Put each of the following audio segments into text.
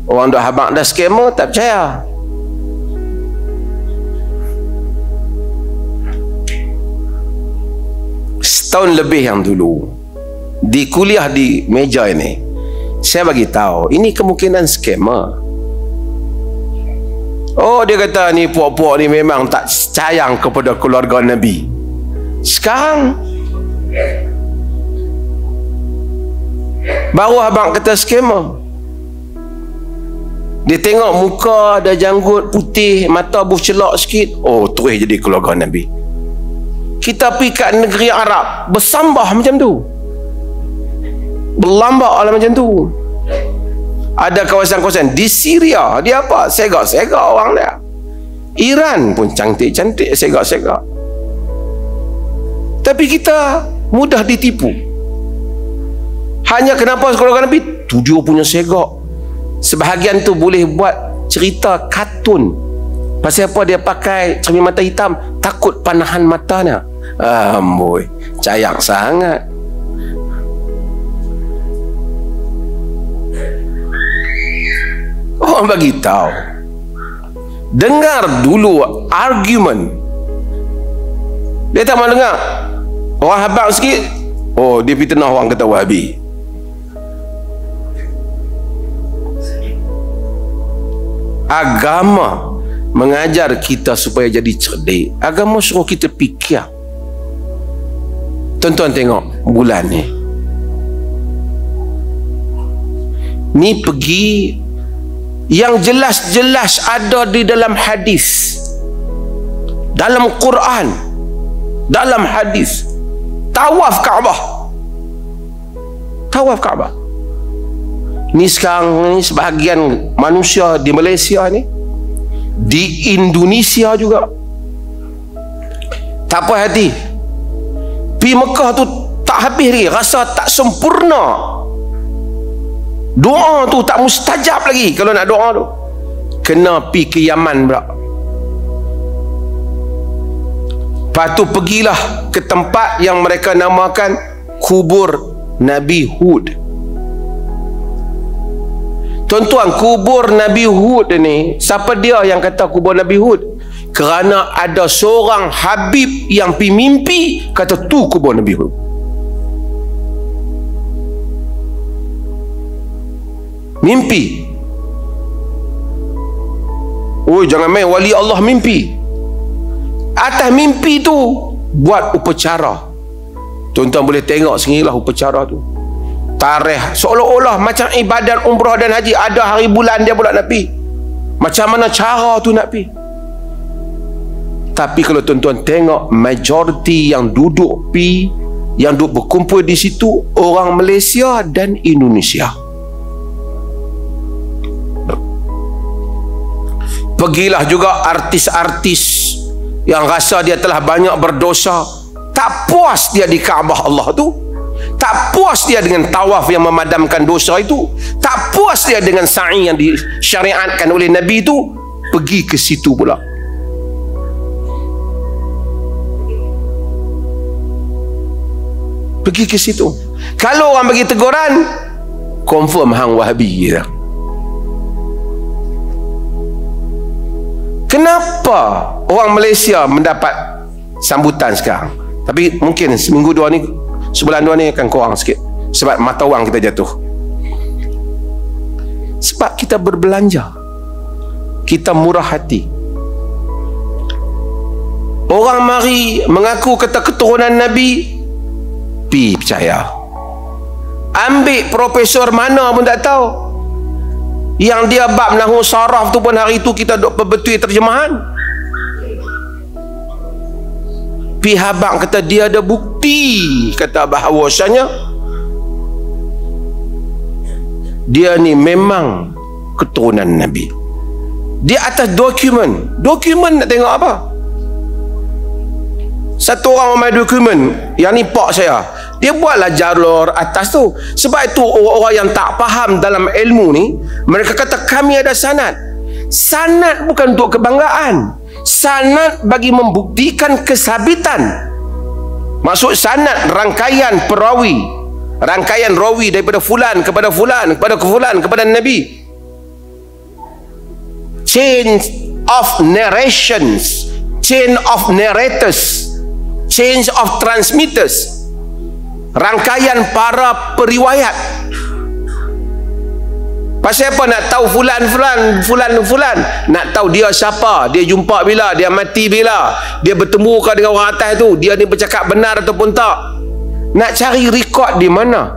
Orang dah habaq dah scammer tak percaya. Setahun lebih yang dulu di kuliah di meja ini, saya bagi tahu ini kemungkinan scammer. Oh, dia kata ni puak-puak ni memang tak sayang kepada keluarga Nabi. Sekarang baru abang kata scammer. Dia tengok muka ada janggut putih, mata buh celak sikit, oh terus jadi keluarga Nabi. Kita pergi kat negeri Arab, bersambah macam tu, berlambak lah macam tu. Ada kawasan-kawasan di Syria, dia apa? Segak-segak orang dia. Iran pun cantik-cantik, segak-segak. Tapi kita mudah ditipu. Hanya kenapa keluarga Nabi? Tu dia punya segak. Sebahagian tu boleh buat cerita kartun. Pasal apa dia pakai cermin mata hitam? Takut panahan matanya. Amboi, sayang sangat. Orang bagi tahu. Dengar dulu argument. Dia tak mau dengar. Orang habaq sikit, oh dia fitnah orang kata Wahabi. Agama mengajar kita supaya jadi cerdik. Agama suruh kita fikir. Tuan-tuan tengok bulan ni. Ni pergi yang jelas-jelas ada di dalam hadis, dalam Quran, dalam hadis. Tawaf Kaabah. Tawaf Kaabah. Ni sekarang ni sebahagian manusia di Malaysia ni, di Indonesia juga, tak puas hati. Pergi Mekah tu tak habis lagi, rasa tak sempurna. Doa tu tak mustajab lagi. Kalau nak doa tu kena pergi ke Yaman pula. Lepas tu pergilah ke tempat yang mereka namakan kubur Nabi Hud. Tuan-tuan, kubur Nabi Hud ni, siapa dia yang kata kubur Nabi Hud? Kerana ada seorang Habib yang pergi mimpi kata tu kubur Nabi Hud. Mimpi. Oh, jangan main wali Allah mimpi. Atas mimpi tu buat upacara. Tuan-tuan boleh tengok sendirilah upacara tu. Tarikh seolah-olah macam ibadat umrah dan haji, ada hari bulan dia pula nak pi. Macam mana cara tu nak pi? Tapi kalau tuan-tuan tengok majoriti yang duduk pi, yang duduk berkumpul di situ, orang Malaysia dan Indonesia. Pergilah juga artis-artis yang rasa dia telah banyak berdosa, tak puas dia di Kaabah Allah tu, tak puas dia dengan tawaf yang memadamkan dosa itu, tak puas dia dengan sa'i yang disyariatkan oleh Nabi itu, pergi ke situ pula. Pergi ke situ. Kalau orang bagi teguran, confirm hang Wahabi dah. Kenapa orang Malaysia mendapat sambutan sekarang? Tapi mungkin seminggu dua ni, sebulan dua ni akan kurang sikit, sebab mata wang kita jatuh. Sebab kita berbelanja, kita murah hati. Orang mari mengaku kata keturunan Nabi, pi percaya. Ambil profesor mana pun tak tahu, yang dia bab nahwu saraf tu pun hari tu kita duk perbetul terjemahan. Pihak kata dia ada bukti, kata bahawasanya dia ni memang keturunan Nabi. Di atas dokumen. Dokumen nak tengok apa? Satu orang main dokumen, yang ni pak saya, dia buatlah jalur atas tu. Sebab itu orang-orang yang tak faham dalam ilmu ni, mereka kata kami ada sanad. Sanad bukan untuk kebanggaan. Sanad bagi membuktikan kesabitan. Maksud sanad rangkaian perawi, rangkaian rawi daripada fulan kepada fulan kepada fulan kepada Nabi. chain of narrations, chain of narrators, chain of transmitters, rangkaian para periwayat. Pasal apa nak tahu fulan? Nak tahu dia siapa, dia jumpa bila, dia mati bila, dia bertemu ke dengan orang atas tu, dia ni bercakap benar ataupun tak. Nak cari rekod di mana?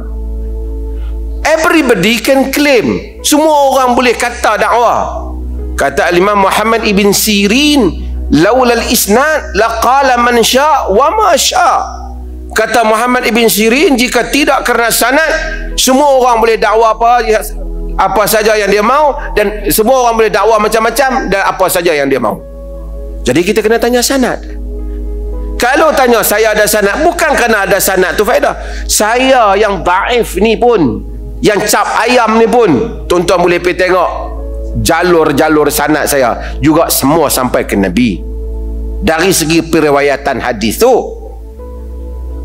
Everybody can claim. Semua orang boleh kata dakwah. Kata Imam Muhammad ibn Sirin, laulal isnad laqala man sya' wa ma sya'. Kata Muhammad ibn Sirin, jika tidak kerana sanad, semua orang boleh dakwah apa saja yang dia mau, dan semua orang boleh dakwah macam-macam dan apa saja yang dia mau. Jadi kita kena tanya sanad. Kalau tanya saya ada sanad, bukan kerana ada sanad tu faedah. Saya yang daif ni pun, yang cap ayam ni pun, tuan-tuan boleh pergi tengok jalur-jalur sanad saya juga semua sampai ke Nabi dari segi periwayatan hadis tu.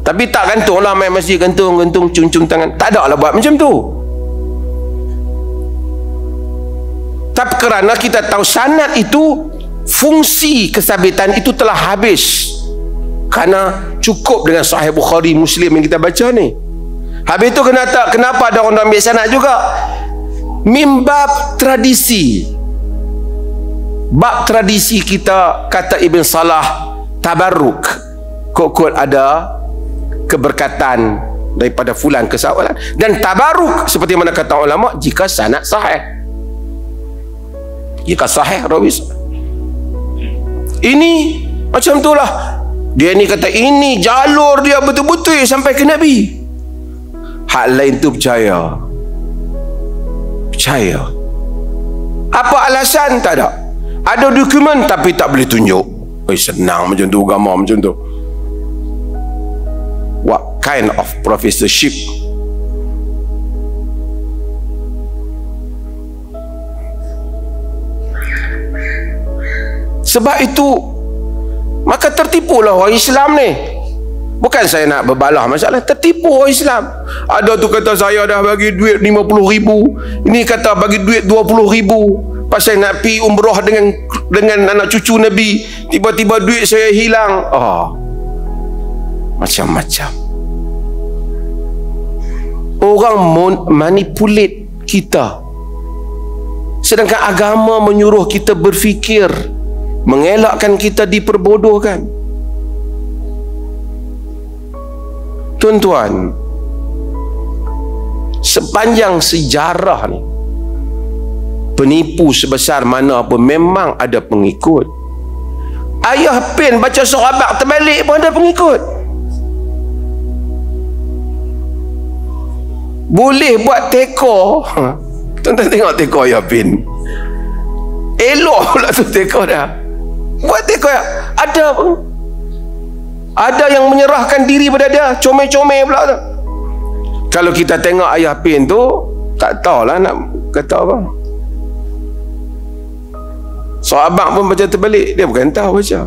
Tapi tak gantung lah main masjid, gantung cung-cung tangan, tak ada lah buat macam tu. Tapi kerana kita tahu sanad itu, fungsi kesabitan itu telah habis, kerana cukup dengan Sahih Bukhari, Muslim yang kita baca ni. Habis itu kenapa ada orang ambil sanad juga? Mimbab tradisi. Bab tradisi kita, kata Ibn Salah, tabarruk. Kok ada keberkatan daripada fulan ke sahabat. Dan tabarruk seperti mana kata ulama, jika sanad sahih. Jika sahih rawi. Ini macam itulah. Dia ni kata ini jalur dia betul-betul sampai ke Nabi. Hak lain tu percaya. Apa alasan? Tak ada. Ada dokumen tapi tak boleh tunjuk. Senang macam tu, agama macam tu. What kind of professorship? Sebab itu maka tertipulah orang Islam ni. Bukan saya nak berbalah masalah, tertipu orang Islam. Ada tu kata saya dah bagi duit 50,000, ini kata bagi duit 20,000 pasal nak pergi umrah dengan anak cucu Nabi, tiba-tiba duit saya hilang. Macam-macam. Orang manipulate kita, sedangkan agama menyuruh kita berfikir, mengelakkan kita diperbodohkan. Tuan-tuan, sepanjang sejarah ni, penipu sebesar mana pun memang ada pengikut. Ayah Pin baca surah terbalik pun ada pengikut. Boleh buat teko. Tuan-tuan tengok teko Ayah Pin, elok pula tu teko dah. Buat teko ada pun. Ada yang menyerahkan diri pada dia, comel-comel pula tu. Kalau kita tengok Ayah Pin tu, tak tahulah nak kata apa. Sahabat pun baca terbalik, dia bukan tahu baca.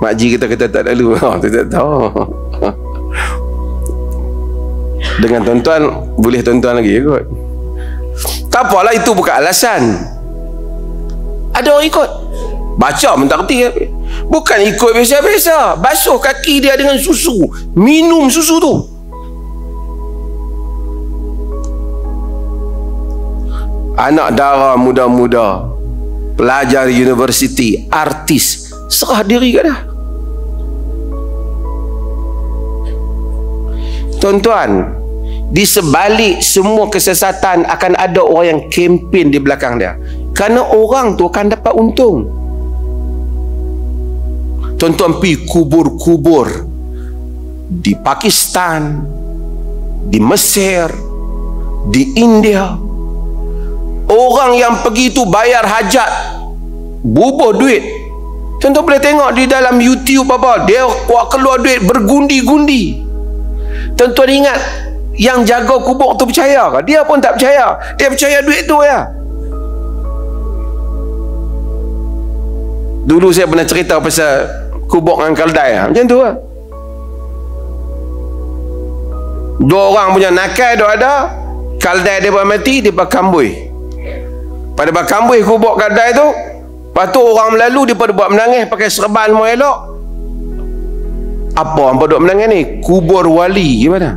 Makji kita kata tak lalu, kita tak tahu. Dengan tuan-tuan, boleh tuan-tuan lagi ikut. Tak apalah, itu bukan alasan. Ada orang ikut, baca pun tak kerti. Bukan ikut biasa-biasa, basuh kaki dia dengan susu, minum susu tu. Anak dara muda-muda, pelajar universiti, artis, serah diri kat dah. Tuan-tuan, di sebalik semua kesesatan akan ada orang yang kempen di belakang dia, kerana orang tu akan dapat untung. Tuan-tuan pergi kubur-kubur di Pakistan, di Mesir, di India, orang yang pergi tu bayar hajat, bubuh duit. Tuan-tuan boleh tengok di dalam YouTube apa, dia buat keluar duit bergundi-gundi. Tuan-tuan ingat, yang jaga kubur tu percaya ke? Dia pun tak percaya. Dia percaya duit tu ya. Dulu saya pernah cerita pasal kubur dengan Kaldai, macam tu lah. Dua orang punya nakal dok ada. Kaldai dia mati, dia bakambui. Pada bakambui kubur kaldai tu, lepas tu orang melalu dia pada buat menangis pakai serban mau elok. Apa hampa duk menangis ni? Kubur wali gimana?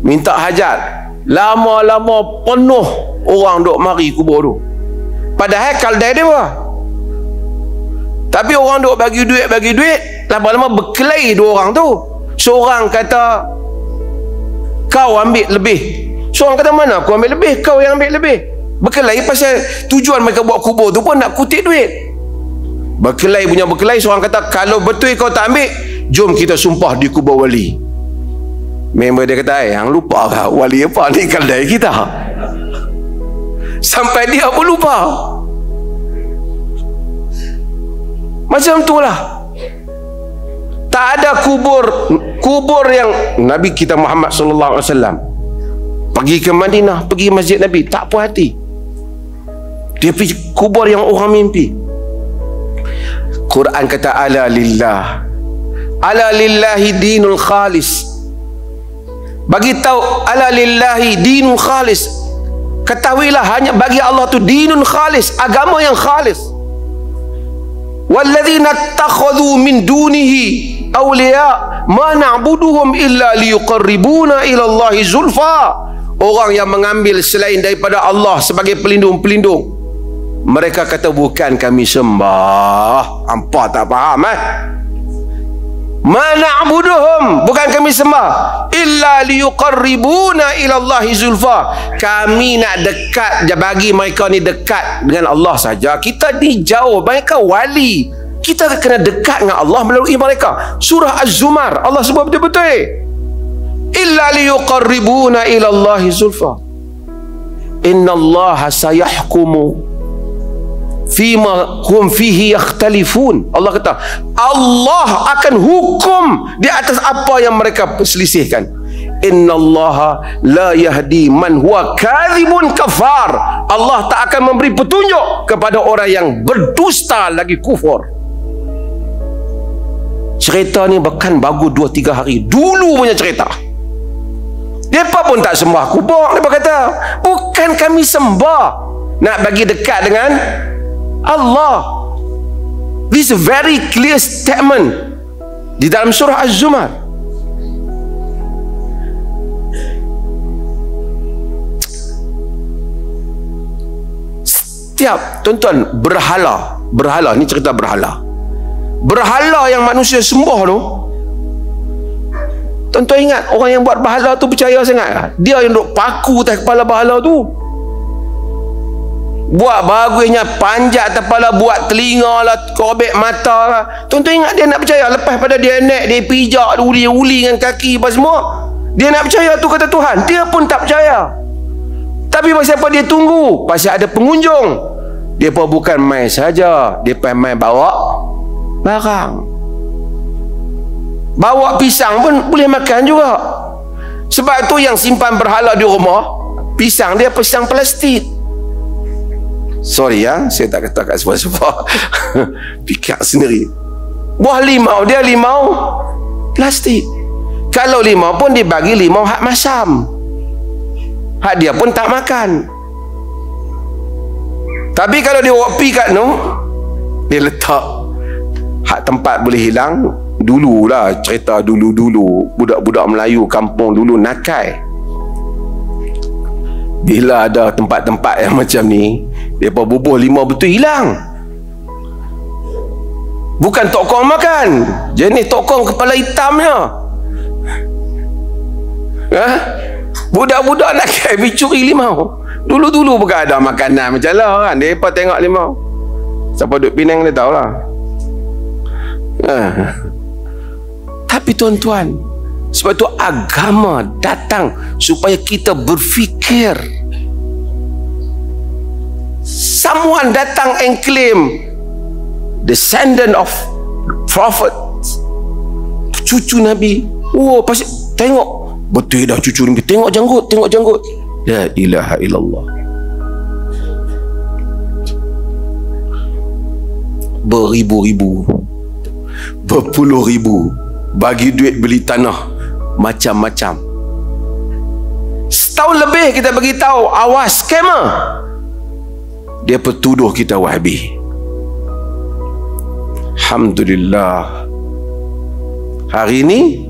Minta hajat. Lama-lama penuh orang duk mari kubur tu. Padahal kaldai dia apa? Tapi orang duk bagi duit, lama-lama berkelahi dua orang tu. Seorang kata kau ambil lebih, seorang kata mana aku ambil lebih, kau yang ambil lebih. Berkelahi pasal tujuan mereka buat kubur tu pun nak kutip duit. Berkelahi, seorang kata kalau betul kau tak ambil, jom kita sumpah di kubur wali. Member dia kata, hang lupa ke wali apa ni kaldai kita? Sampai dia pun lupa. Macam tu lah. Tak ada kubur yang Nabi kita Muhammad sallallahu alaihi wasallam pergi ke Madinah, pergi masjid Nabi, tak puas hati. Dia pergi kubur yang orang mimpi. Quran kata ala lillahi dinul khalis. Bagi tahu ala lillahi dinul khalis. Ketahuilah hanya bagi Allah tu dinun khalis, agama yang khalis. Walladzina ittakhadhu min dunihi awliya ma na'buduhum illa liyuqarribuna ila Allahi zulfa. Orang yang mengambil selain daripada Allah sebagai pelindung-pelindung, mereka kata bukan kami sembah. Hampa tak faham ma na'buduhum, bukan kami sembah, illa liyuqarribuna ila Allahi zulfa. Kami nak dekat, bagi mereka ni dekat dengan Allah saja. Kita ni jauh, mereka wali. Kita kena dekat dengan Allah melalui mereka. Surah Az-Zumar Allah sebut betul-betul, illa liyuqarribuna ila Allahi zulfa. Inna Allah sayahkumu fima hum fihi yakhtalifun. Allah kata Allah akan hukum di atas apa yang mereka perselisihkan. Inna Allah la yahdi man huwa kadhibun kafar. Allah tak akan memberi petunjuk kepada orang yang berdusta lagi kufur. Cerita ni bukan baru 2-3 hari dulu punya cerita. Mereka pun tak sembah kubur. Mereka kata bukan kami sembah, nak bagi dekat dengan Allah. This is a very clear statement di dalam surah Az-Zumar. Setiap tuan-tuan berhala ni cerita berhala yang manusia sembah tu. Tuan-tuan ingat orang yang buat berhala tu percaya sangat. Dia yang duk paku atas kepala berhala tu, buat bagusnya panjat kepala, buat telinga lah, korek mata lah. Tuan-tuan ingat dia nak percaya? Lepas pada dia naik, dia pijak, dia uli-uli dengan kaki apa semua, dia nak percaya tu kata Tuhan? Dia pun tak percaya. Tapi pasal apa dia tunggu? Pasal ada pengunjung. Dia pun bukan main saja, dia pun main bawa barang. Bawa pisang pun boleh makan juga. Sebab tu yang simpan berhala di rumah, pisang dia pisang plastik. Sorry ya, saya tak kata kat sebab-sebab fikir sendiri. Buah limau dia limau plastik. Kalau limau pun dibagi limau hak masam, hak dia pun tak makan. Tapi kalau dia pi kat tu, dia letak hak tempat boleh hilang. Dululah cerita dulu budak-budak Melayu kampung dulu nakal. Bila ada tempat-tempat yang macam ni, mereka bubuh limau betul hilang. Bukan tokong makan, jenis tokong kepala hitamnya. Budak-budak nak pergi curi limau. Dulu-dulu bukan ada makanan macam lah kan. Mereka tengok limau, siapa duduk Penang dia tahulah. Tapi tuan-tuan, sebab tu agama datang supaya kita berfikir. Someone datang and claim descendant of prophet, cucu Nabi. Oh, pasti tengok betul dah cucu Nabi. Tengok janggut. La ilaha illallah. Beribu-ribu, berpuluh ribu bagi duit beli tanah, macam-macam. Setahun lebih kita bagi tahu, awas scammer. Dia petuduh kita Wahabi. Alhamdulillah, hari ini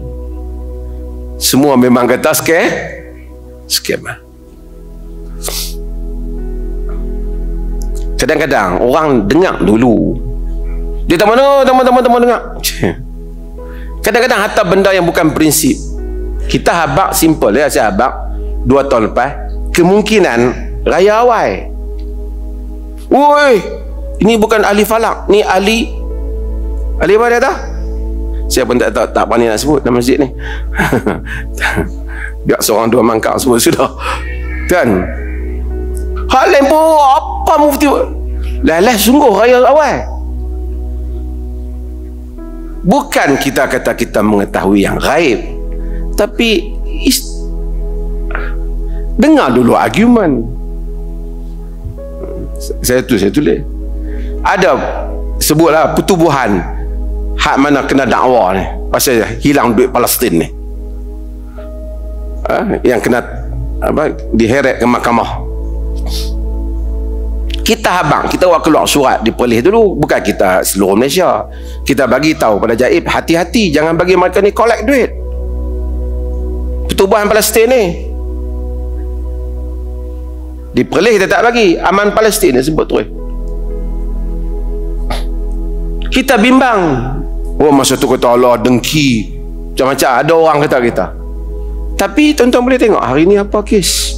semua memang kata scammer. Kadang-kadang orang dengar dulu, dia tak mana dengar. Kadang-kadang hatta benda yang bukan prinsip, kita habaq simple ya. Saya habaq 2 tahun lepas, kemungkinan raya awal. Woi, ini bukan ahli falak, ni ahli apa dia tahu? Saya pun tak pandai nak sebut nama masjid ni. Biar seorang dua mangkak sebut sudah. Kan? Hal lain pun apa mufti? Lah sungguh raya awal. Bukan kita kata kita mengetahui yang gaib, tapi dengar dulu argumen. Saya tulis. Ada sebutlah pertubuhan hak mana kena dakwa ni pasal hilang duit Palestin ni. Yang kena diheret ke mahkamah. Kita habang, kita buat keluar surat di Perlis dulu, bukan kita seluruh Malaysia. Kita bagi tahu pada Jaib, hati-hati jangan bagi mereka ni collect duit. Pertubuhan Palestin ni. Di Perlis kita tak bagi, Aman Palestin dia sebut terus. Kita bimbang. Oh, masa tu kata Allah dengki, macam-macam ada orang kata kita. Tapi tuan-tuan boleh tengok hari ni apa kes.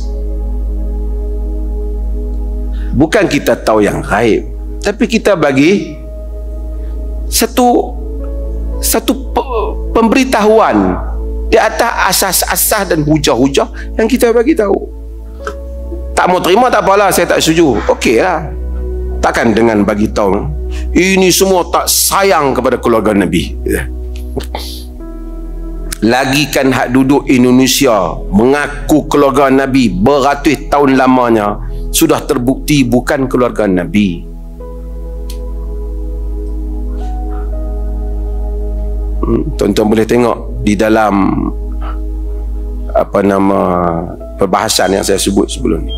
Bukan kita tahu yang gaib, tapi kita bagi satu pemberitahuan di atas asas-asas dan hujah-hujah yang kita bagi tahu. Tak mau terima tak apalah, saya tak setuju. Okeylah. Takkan dengan bagi tahu ini semua tak sayang kepada keluarga Nabi. Lagikan hak duduk Indonesia mengaku keluarga Nabi beratus tahun lamanya, sudah terbukti bukan keluarga Nabi. Tuan-tuan boleh tengok di dalam perbahasan yang saya sebut sebelum ni.